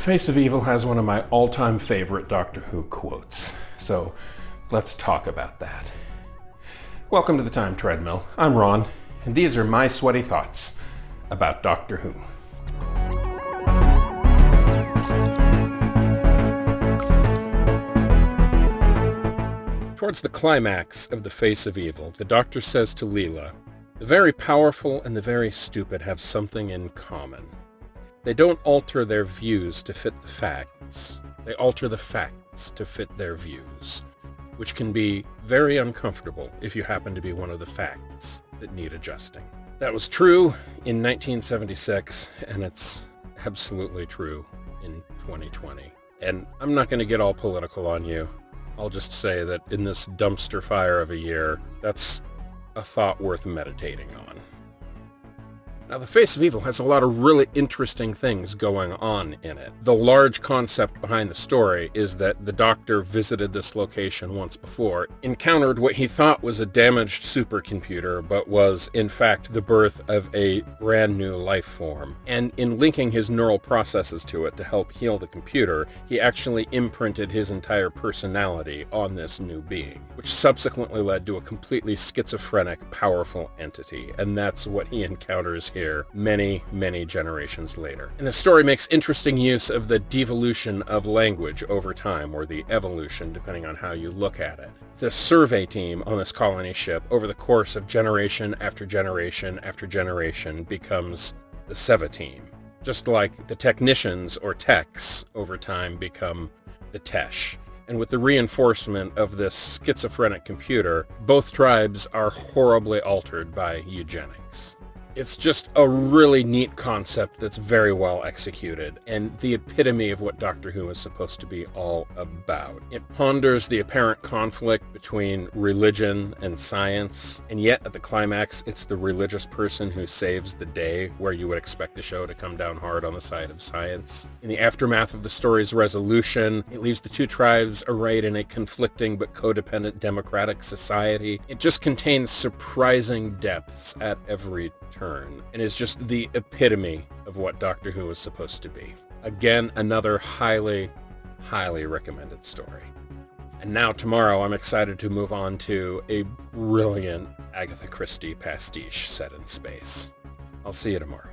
Face of Evil has one of my all-time favorite Doctor Who quotes, so let's talk about that. Welcome to the Time Treadmill. I'm Ron, and these are my sweaty thoughts about Doctor Who. Towards the climax of The Face of Evil, the Doctor says to Leela, "The very powerful and the very stupid have something in common. They don't alter their views to fit the facts. They alter the facts to fit their views, which can be very uncomfortable if you happen to be one of the facts that need adjusting." That was true in 1976, and it's absolutely true in 2020. And I'm not going to get all political on you. I'll just say that in this dumpster fire of a year, that's a thought worth meditating on. Now, The Face of Evil has a lot of really interesting things going on in it. The large concept behind the story is that the Doctor visited this location once before, encountered what he thought was a damaged supercomputer, but was, in fact, the birth of a brand new life form. And in linking his neural processes to it to help heal the computer, he actually imprinted his entire personality on this new being, which subsequently led to a completely schizophrenic, powerful entity. And that's what he encounters here many, many generations later. And the story makes interesting use of the devolution of language over time, or the evolution, depending on how you look at it. The survey team on this colony ship, over the course of generation after generation after generation, becomes the Seva team. Just like the technicians, or techs, over time become the Tesh. And with the reinforcement of this schizophrenic computer, both tribes are horribly altered by eugenics. It's just a really neat concept that's very well executed, and the epitome of what Doctor Who is supposed to be all about. It ponders the apparent conflict between religion and science, and yet at the climax, it's the religious person who saves the day, where you would expect the show to come down hard on the side of science. In the aftermath of the story's resolution, it leaves the two tribes arrayed in a conflicting but codependent democratic society. It just contains surprising depths at every turn, and is just the epitome of what Doctor Who is supposed to be. Again, another highly, highly recommended story. And now tomorrow I'm excited to move on to a brilliant Agatha Christie pastiche set in space. I'll see you tomorrow.